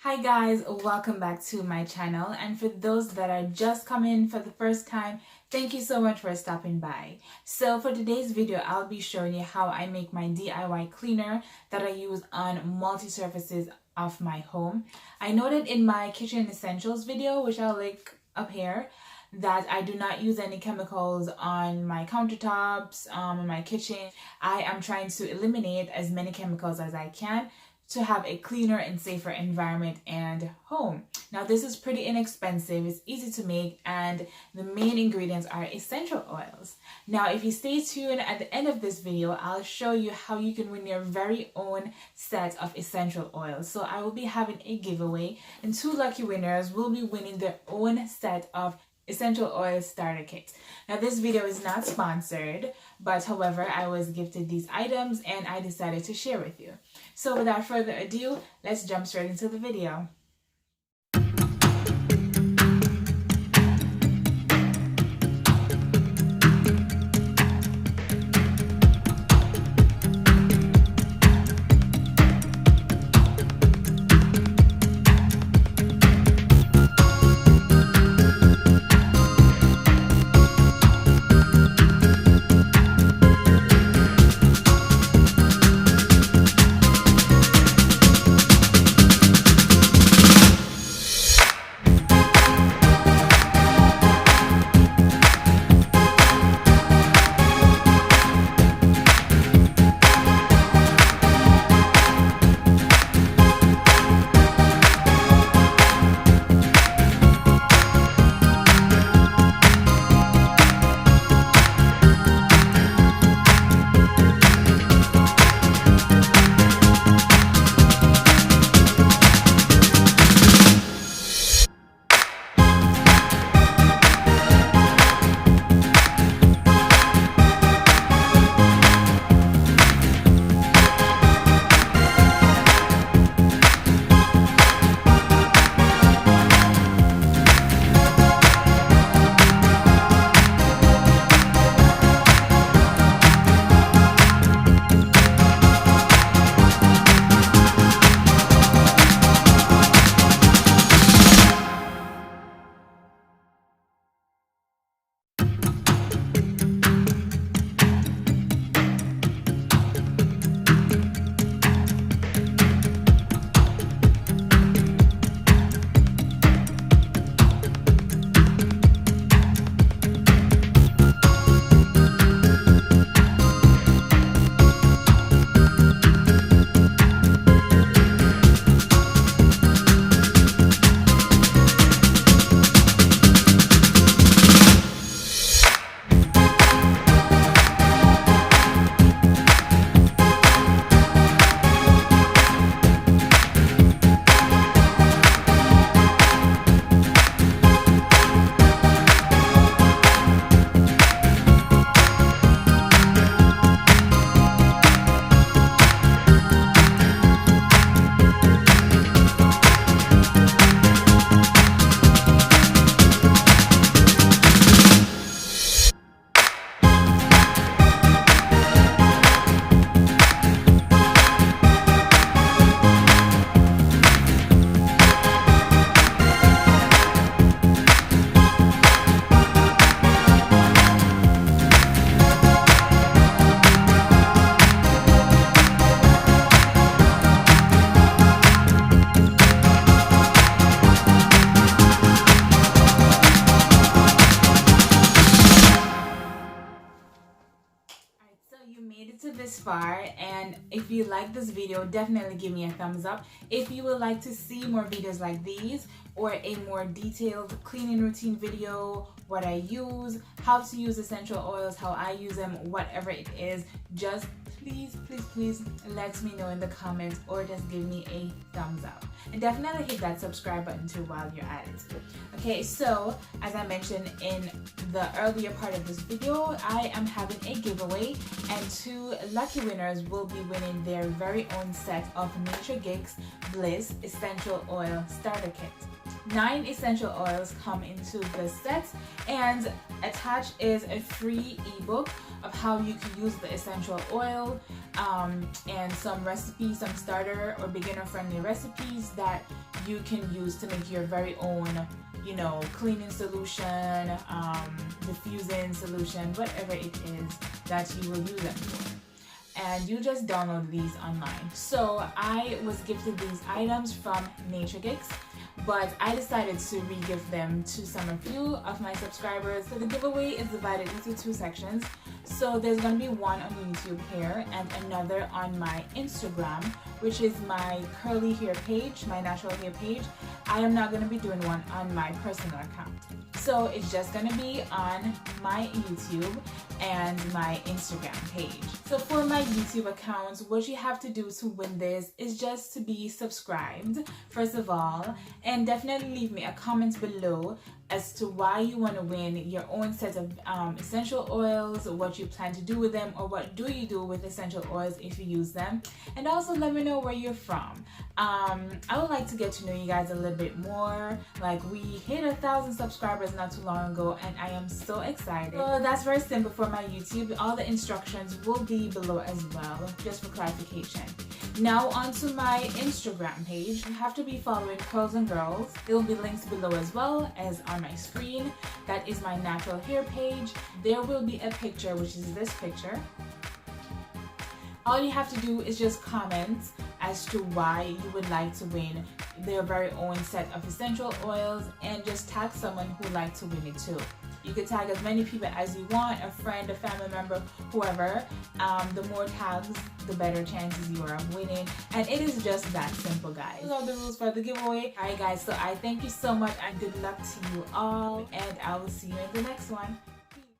Hi guys, welcome back to my channel, and for those that are just coming for the first time, thank you so much for stopping by. So for today's video, I'll be showing you how I make my DIY cleaner that I use on multi-surfaces of my home. I noted in my kitchen essentials video, which I'll link up here, that I do not use any chemicals on my countertops, in my kitchen. I am trying to eliminate as many chemicals as I can to have a cleaner and safer environment and home. Now this is pretty inexpensive, it's easy to make, and the main ingredients are essential oils. Now if you stay tuned, at the end of this video I'll show you how you can win your very own set of essential oils. So I will be having a giveaway, and 2 lucky winners will be winning their own set of essential oil starter kit. Now this video is not sponsored, but however I was gifted these items and I decided to share with you. So without further ado, let's jump straight into the video. This far, and if you like this video, definitely give me a thumbs up. If you would like to see more videos like these, or a more detailed cleaning routine video, what I use, how to use essential oils, how I use them, whatever it is, just please let me know in the comments, or just give me a thumbs up, and definitely hit that subscribe button too while you're at it. Okay, so as I mentioned in the earlier part of this video, I am having a giveaway, and 2 lucky winners will be winning their very own set of Nature Geeks Bliss Essential Oil Starter Kit. 9 essential oils come into the set, and attached is a free ebook of how you can use the essential oil, and some recipes, some starter or beginner friendly recipes that you can use to make your very own, you know, cleaning solution, diffusing solution, whatever it is that you will use them for. And you just download these online. So I was gifted these items from Nature Geeks, but I decided to re-gift them to a few of my subscribers. So the giveaway is divided into two sections. So there's going to be one on YouTube here and another on my Instagram, which is my curly hair page, my natural hair page. I am not going to be doing one on my personal account. So it's just going to be on my YouTube and my Instagram page. So for my YouTube account, what you have to do to win this is just to be subscribed, first of all, and definitely leave me a comment below as to why you want to win your own set of essential oils, what you plan to do with them, or what do you do with essential oils if you use them. And also let me know where you're from. I would like to get to know you guys a little bit more. Like, we hit 1,000 subscribers not too long ago, and I am so excited. So that's very simple for my YouTube. All the instructions will be below as well, just for clarification. Now onto my Instagram page. You have to be following Curls and Girls. There will be links below as well as on my screen. That is my natural hair page. There will be a picture, which is this picture. All you have to do is just comment as to why you would like to win their very own set of essential oils, and just tag someone who would like to win it too. You can tag as many people as you want, a friend, a family member, whoever. The more tags, the better chances you are of winning. And it is just that simple, guys. Those are the rules for the giveaway. Alright guys, so I thank you so much and good luck to you all, and I will see you in the next one.